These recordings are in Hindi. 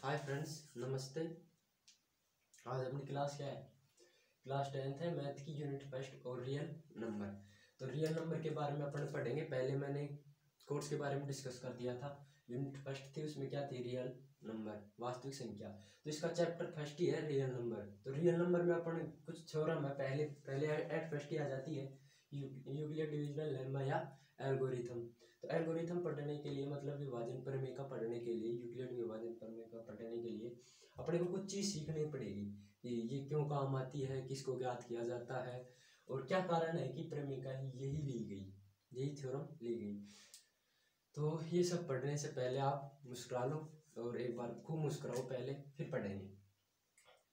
हाय फ्रेंड्स, नमस्ते। आज अपनी क्लास क्या है? क्लास 10th है, मैथ की यूनिट फर्स्ट और रियल नंबर। तो रियल नंबर के बारे में अपन पढ़ेंगे। पहले मैंने कोर्स के बारे में डिस्कस कर दिया था। यूनिट फर्स्ट थी, उसमें क्या थी? रियल नंबर, वास्तविक संख्या। तो इसका चैप्टर फर्स्ट ही है रियल नंबर। तो रियल नंबर में अपन कुछ थ्योरम है, पहले एट फर्स्ट ही आ जाती है, यूक्लिड डिविजनल लेम्मा या एल्गोरिथम। तो एल्गोरिथम पढ़ने के लिए, मतलब विभाजन प्रमेय का पढ़ने के लिए, यूक्लिड विभाजन प्रमेय का पढ़ने के लिए अपने को कुछ चीज़ सीखनी पड़ेगी कि ये क्यों काम आती है, किसको ज्ञात किया जाता है और क्या कारण है कि प्रमेय का यही ली गई, यही थ्योरम ली गई। तो ये सब पढ़ने से पहले आप मुस्कुरा लो और एक बार खूब मुस्कुराओ पहले, फिर पढ़ेंगे।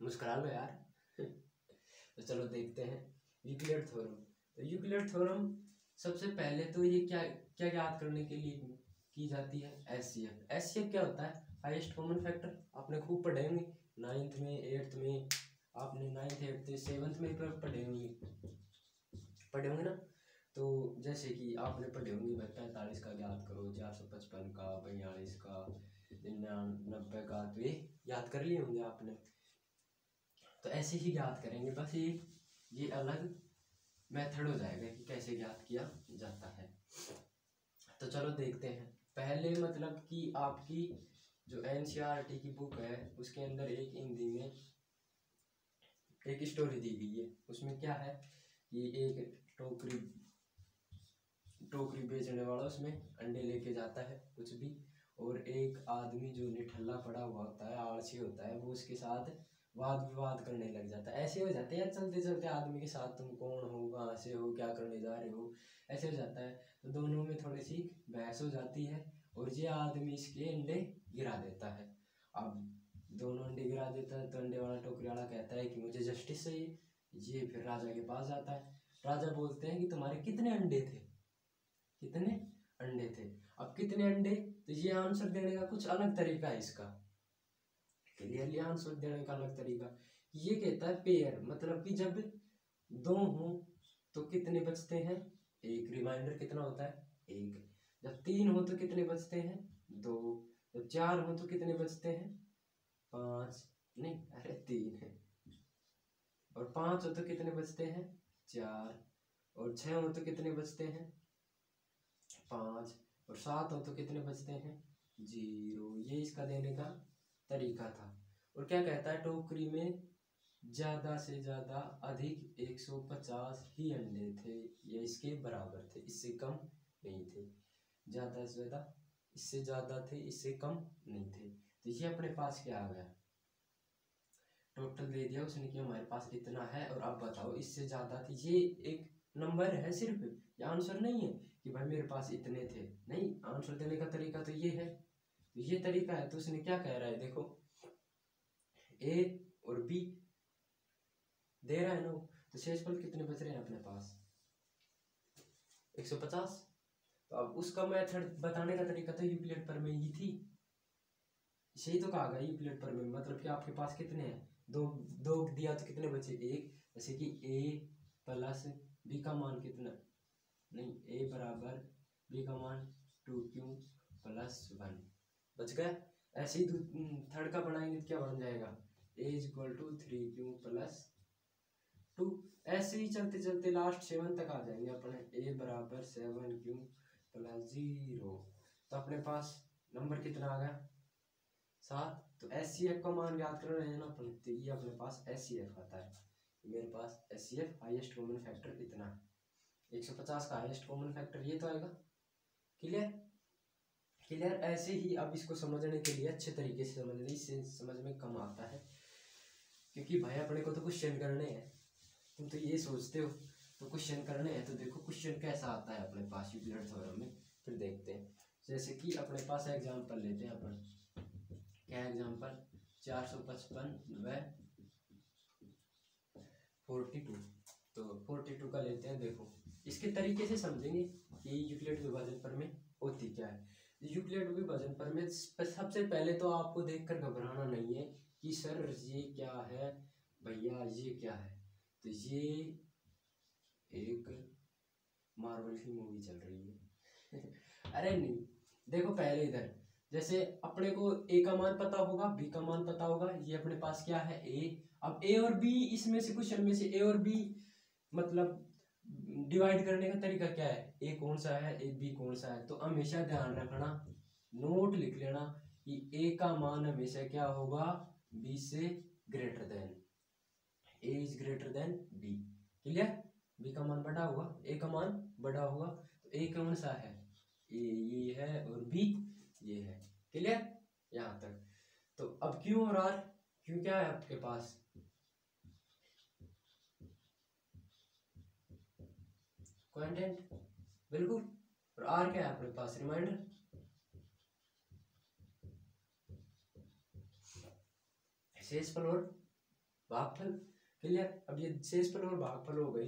मुस्कुरा लो यार। तो चलो देखते हैं यूक्लिड थ्योरम। तो यूक्लिड थ्योरम सबसे पहले तो ये क्या क्या याद करने के लिए की जाती है? एचसीएफ। एचसीएफ क्या होता है? Highest common factor. आपने खूब पढ़े होंगे 9th में, 8th में, आपने 9th 8th 7th में पढ़े होंगे ना। तो जैसे कि आपने पढ़े होंगे भाई 45 का ज्ञात करो, 455 का, 42 का, 99 का, तो ये याद कर लिए होंगे आपने। तो ऐसे ही याद करेंगे, बस ये अलग मेथड हो जाएगा कि कैसे ज्ञात किया जाता है। तो चलो देखते हैं। पहले मतलब कि आपकी जो एनसीईआरटी की बुक है उसके अंदर एक हिंदी में एक स्टोरी दी गई है। उसमें क्या है कि एक टोकरी बेचने वाला उसमें अंडे लेके जाता है कुछ भी, और एक आदमी जो निठल्ला पड़ा हुआ होता है, आलसी होता है, वो उसके साथ वाद विवाद करने लग जाता है। ऐसे हो जाते हैं चलते चलते आदमी के साथ, तुम कौन हो, कहाँ से हो, क्या करने जा रहे हो, ऐसे हो जाता है। तो दोनों में थोड़ी सी बहस हो जाती है और ये आदमी इसके अंडे गिरा देता है। अब दोनों अंडे गिरा देता है तो अंडे वाला, टोकरी वाला कहता है कि मुझे जस्टिस चाहिए। ये फिर राजा के पास जाता है। राजा बोलते हैं कि तुम्हारे कितने अंडे थे, कितने अंडे थे। अब कितने अंडे, तो ये आंसर देने का कुछ अलग तरीका है इसका, क्लियरली आंसर देने का अलग तरीका। ये कहता है पेयर, मतलब कि जब दो हो तो कितने बचते हैं? एक। रिमाइंडर कितना होता है? एक। जब तीन हो तो कितने बचते हैं? दो। जब चार हो तो कितने बचते हैं? पांच। नहीं, अरे तीन है। और पांच हो तो कितने बचते हैं? चार। और छह हो तो कितने बचते हैं? पाँच। और सात हो तो कितने बचते हैं? 0। ये इसका देने का तरीका था। और क्या कहता है? टोकरी में ज्यादा से ज्यादा अधिक 150 ही अंडे थे, ये इसके बराबर थे, इससे कम नहीं थे। ज्यादा से ज्यादा, इससे ज्यादा थे, इससे कम नहीं थे। तो ये अपने पास क्या आ गया? टोटल दे दिया उसने कि हमारे पास इतना है, और अब बताओ इससे ज्यादा थी। ये एक नंबर है सिर्फ, ये आंसर नहीं है कि भाई मेरे पास इतने थे। नहीं, आंसर देने का तरीका तो ये है, तो ये तरीका है। तो उसने क्या कह रहा है, देखो ए और बी दे रहा है ना, तो शेषफल कितने बच रहे हैं अपने पास? 150। तो अब उसका मेथड बताने का तरीका तो यूक्लिड प्रमेय ही थी। सही तो कहा गया यूक्लिड प्रमेय, मतलब कि आपके पास कितने हैं? दो। दो दिया तो कितने बचे? एक। जैसे कि ए प्लस बी का मान कितना? नहीं, ए बराबर बी का मान 2q प्लस 1 बच गया। ऐसे ही थर्ड का बनाएंगे तो क्या बन जाएगा? A is equal to 3q plus 2। ऐसे ही चलते चलते लास्ट 7 तक आ जाएंगे अपने। ए बराबर 7q प्लस 0। तो अपने पास नंबर कितना आ गया? 7। तो एचसीएफ का मान याद कर रहे हैं ना अपन, तो ये अपने पास एचसीएफ आता है। मेरे पास एचसीएफ हाईएस्ट कॉमन फैक्टर इतना है। 150 का हाईएस्ट कॉमन फैक्टर ये तो आएगा। क्लियर? क्लियर। ऐसे ही अब इसको समझने के लिए अच्छे तरीके से समझने, इससे समझ में कम आता है, क्योंकि भाई अपने को तो क्वेश्चन करने हैं। तुम तो ये सोचते हो तो क्वेश्चन करने हैं, तो देखो क्वेश्चन कैसा आता है अपने पास यूक्लिड थ्योरम में, फिर देखते हैं। जैसे कि अपने पास एग्जाम्पल लेते हैं अपन। क्या एग्जाम्पल? 455 व 42। तो 42 का लेते हैं। देखो इसके तरीके से समझेंगे कि यूक्लिड विभाजन प्रमेय होती क्या है। यूक्लिड विभाजन प्रमेय सबसे पहले तो आपको देखकर घबराना नहीं है कि सर ये क्या है, भैया ये क्या है। तो ये एक मार्वल की मूवी चल रही है। अरे नहीं, देखो पहले इधर जैसे अपने को ए का मान पता होगा, बी का मान पता होगा, ये अपने पास क्या है ए। अब ए और बी, इसमें से क्वेश्चन में से ए और बी मतलब डिवाइड करने का तरीका क्या है, ए कौन सा है, ए बी कौन सा है। तो हमेशा ध्यान रखना, नोट लिख लेना कि ए का मान हमेशा क्या होगा, बी से greater than, A is greater than B. Clear, B का मान बड़ा होगा, ए का मान बड़ा होगा, तो ए कौन सा है, ए ये है और बी ये है। क्लियर यहाँ तक। तो अब क्यू और आर, क्यू क्या है आपके पास, क्वांटेंट बिल्कुल, और आर क्या है अपने पास, रिमाइंडर। शेषफल और भागफल। क्लियर, अब ये शेषफल और भागफल हो गए,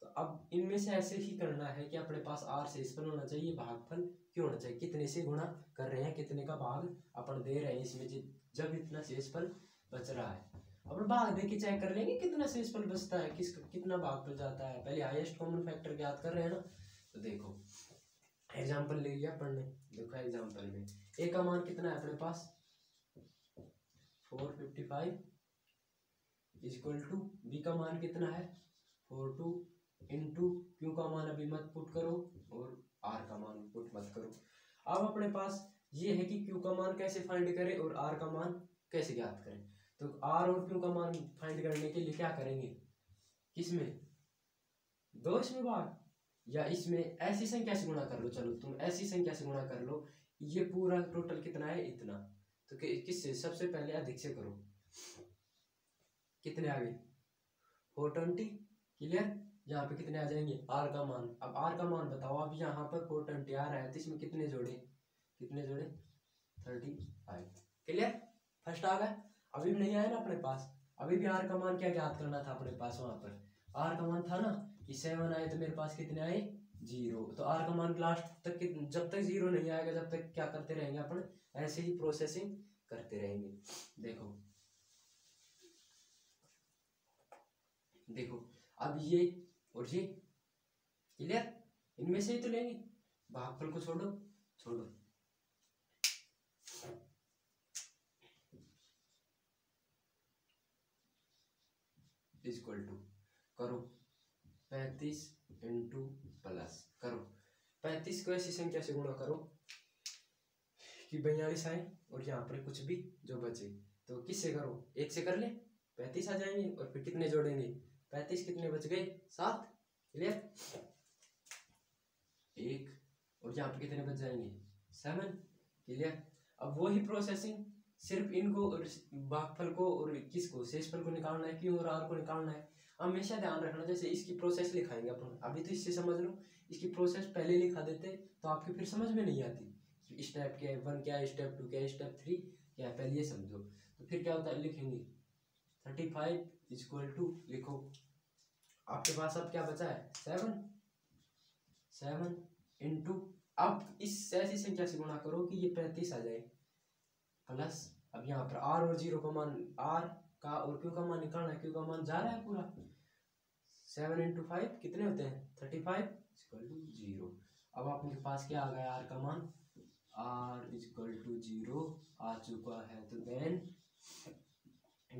तो अब इनमें से ऐसे ही करना है कि अपने पास आर शेषफल होना चाहिए, भागफल क्यों होना चाहिए, कितने से गुणा कर रहे हैं, कितने का भाग अपन दे रहे हैं इसमें, जब इतना शेषफल बच रहा है। अपन भाग दे के चेक कर लेंगे कितना शेषफल बचता है, कितना भागफल जाता है। पहले हाईएस्ट कॉमन फैक्टर ज्ञात कर रहे हैं ना। तो देखो एग्जाम्पल ले लिया अपन ने, देखो एग्जाम्पल में ए का मान कितना है अपने पास 455 इक्वल टू, बी का मान कितना है 42 इंटू, क्यू का मान अभी मत पुट करो और आर का मान पुट मत करो। अब अपने पास ये है कि क्यू का मान कैसे फाइंड करें और आर का मान कैसे ज्ञात करें। तो आर और क्यू का मान फाइंड करने के लिए क्या करेंगे, किसमें, दो इसमें भाग, या इसमें ऐसी संख्या से गुणा कर लो। चलो तुम ऐसी संख्या से गुणा कर लो, ये पूरा टोटल कितना है इतना, तो किससे, सबसे पहले अधिक से करो, कितने आ गए 420। क्लियर, यहाँ पे कितने आ जाएंगे आर का मान। अब आर का मान बताओ, अब यहाँ पर 420 आ रहा है तो इसमें कितने जोड़े, 35। क्लियर, फर्स्ट आ गया। अभी भी नहीं आया ना अपने पास, अभी भी आर का मान क्या ज्ञात करना था अपने पास, वहां पर आर का मान था ना कि 7 आए, तो मेरे पास कितने आए 0। तो आर का मान लास्ट तक जब तक 0 नहीं आएगा जब तक क्या करते रहेंगे अपन, ऐसे ही प्रोसेसिंग करते रहेंगे। देखो देखो अब ये और ये, क्लियर, इनमें से ही तो लेंगे, भागफल को छोड़ो छोड़ो। इक्वल टू करो 35 इंटू प्लस करो 35 को ऐसी संख्या से गुणा करो कि 42 आए और यहाँ पर कुछ भी जो बचे। तो किससे करो, एक से कर ले 35 आ जाएंगे, और फिर कितने जोड़ेंगे 35, कितने बच गए 7। क्लियर, एक, और यहाँ पे कितने बच जाएंगे 7। क्लियर, अब वही प्रोसेसिंग, सिर्फ इनको भागफल को और किसको, शेषफल को निकालना है, क्यू और आर को निकालना है। हमेशा ध्यान रखना, जैसे इसकी प्रोसेस लिखाएंगे अपन, अभी तो इससे समझ लो, इसकी प्रोसेस पहले लिखा देते तो आपके फिर समझ में नहीं आती, स्टेप क्या है 1 क्या है, स्टेप 2 क्या है, स्टेप 3 क्या है, पहले ये समझो। तो फिर क्या होता है, लिखेंगे 35 इक्वल टू, लिखो आपके पास अब क्या बचा है 7 इंटू, अब इस ऐसी संख्या से गुणा करो कि ये 35 आ जाए, प्लस अब यहाँ पर आर और 0 का मान, आर का और क्यू का मान निकालना है, क्यू का मान जा रहा है पूरा, 7 इंटू 5 कितने होते हैं 35 इक्वल टू 0। अब आपके पास क्या आ गया आर का मान, आर इक्वल टू 0 आ चुका है। तो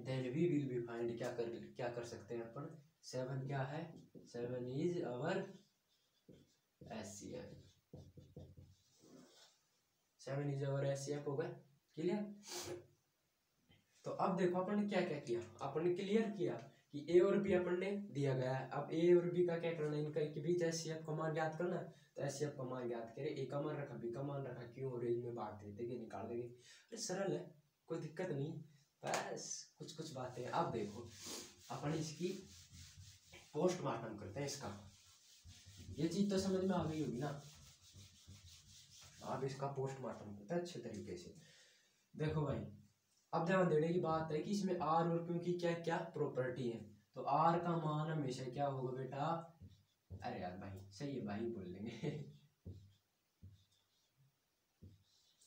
then we will be find, क्या कर सकते हैं अपन, 7 क्या है, 7 is our HCF, 7 is our HCF हो गया। क्लियर, तो अब देखो अपन ने क्या क्या किया, अपन ने क्लियर किया कि ए और बी अपन ने दिया गया है। अब ए और बी का क्या करना है, इनका के बीच एचसीएफ का मान ज्ञात करना है। तो एचसीएफ का मान ज्ञात करे, ए का मान रखा, बी का मान रखा, क्यों और में बांट देंगे, निकाल देंगे। अरे सरल है, कोई दिक्कत नहीं, बस कुछ बातें। अब देखो अपन इसकी पोस्टमार्टम करते हैं इसका, ये चीज तो समझ में आ गई होगी ना। अब इसका पोस्टमार्टम करते हैं अच्छे तरीके से। देखो भाई, अब ध्यान देने की बात है कि इसमें आर और क्यू की क्या क्या प्रॉपर्टी है। तो आर का मान हमेशा क्या होगा बेटा, अरे यार भाई सही है, भाई बोल लेंगे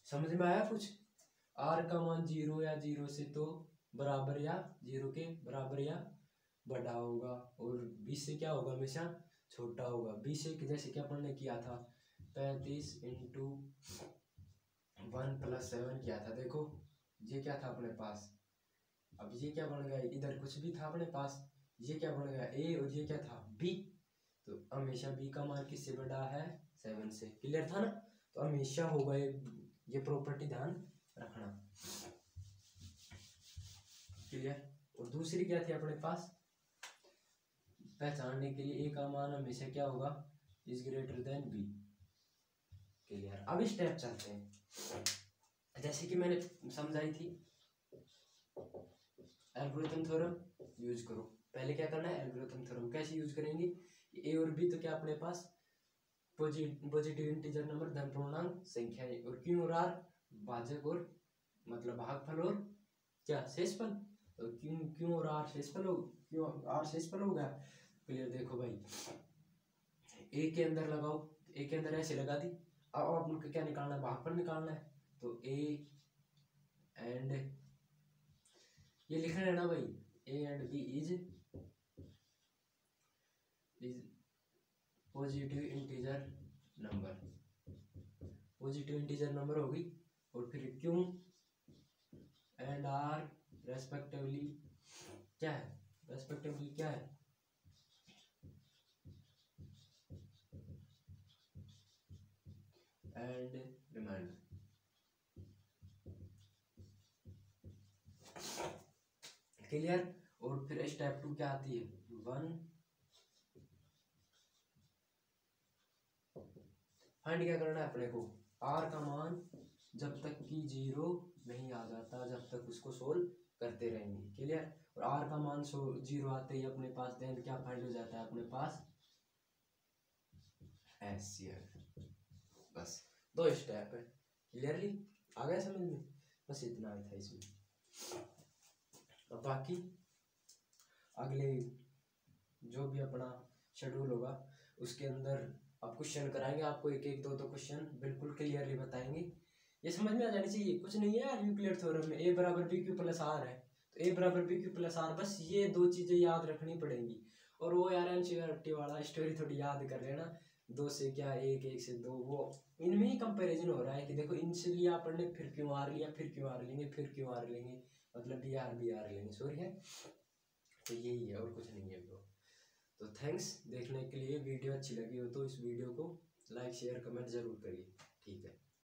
समझ में आया कुछ, आर का मान 0 या 0 से तो बराबर या 0 के बराबर या बड़ा होगा, और 20 से क्या होगा हमेशा छोटा होगा। 20 से जैसे कि अपन ने किया था 35 इंटू 1+7 क्या था, देखो ये क्या था अपने पास, अब ये क्या बन गया, इधर कुछ भी था अपने पास, ये क्या बन गया a, और ये क्या था b, तो हमेशा b का मान किससे बड़ा है, 7 से। क्लियर था ना, तो हमेशा होगा ये प्रॉपर्टी ध्यान रखना। क्लियर। और दूसरी क्या थी अपने पास, पहचानने के लिए a का मान हमेशा क्या होगा, is greater then b। Clear. अब स्टेप चलते हैं, जैसे कि मैंने समझाई थी, एल्गोरिथम थ्योरम यूज करो। पहले क्या करना है, एल्गोरिथम थ्योरम कैसे यूज करेंगे, ए और बी तो क्या अपने पास पॉजिटिव इंटीजर नंबर धन पूर्णांक संख्या है, और क्यू और आर भाजक और मतलब भागफल और क्या शेषफल, तो क्यू और आर शेषफल हो, क्यू आर शेषफल हो गया। क्लियर। देखो भाई ए के अंदर लगाओ, ए के अंदर ऐसे लगा दी, अब आपको क्या निकालना है, भागफल निकालना है, तो ए एंड ये लिखना है ना भाई, A and B is positive integer number, positive integer number होगी, और फिर क्यू एंड आर रेस्पेक्टिवली क्या है, रेस्पेक्टिवली क्या है, एंड रिमाइंडर। क्लियर। और फिर स्टेप 2 क्या आती है, 1 फाइंड क्या करना है अपने को, आर का मान जब तक कि 0 नहीं आ जाता, जब तक उसको सोल्व करते रहेंगे। क्लियर। और आर का मान 0 आते ही अपने पास देन क्या फाइंड हो जाता है अपने पास, HCF। बस 2 स्टेप है। क्लियरली आ गया समझ में, बस इतना ही था इसमें। अब बाकी अगले जो भी अपना शेड्यूल होगा उसके अंदर आप क्वेश्चन कराएंगे, आपको एक एक दो क्वेश्चन बिल्कुल क्लियरली बताएंगे। ये समझ में आ जानी चाहिए, कुछ नहीं है यार, यूक्लिड थ्योरम में a बराबर बी क्यू प्लस आर है, तो a बराबर बी क्यू प्लस आर, बस ये 2 चीजें याद रखनी पड़ेंगी। और वो यार एनसीईआरटी वाला स्टोरी थोड़ी याद कर लेना, 2 से क्या 1, 1 से 2, वो इनमें ही कंपैरिजन हो रहा है कि देखो इनसे लिया अपन ने, फिर क्यों आर लिया, फिर क्यों आर लेंगे, फिर क्यों आर लेंगे, मतलब बी आर लेंगे, सॉरी है। तो यही है और कुछ नहीं है ब्रो। तो थैंक्स देखने के लिए, वीडियो अच्छी लगी हो तो इस वीडियो को लाइक शेयर कमेंट जरूर करिए। ठीक है।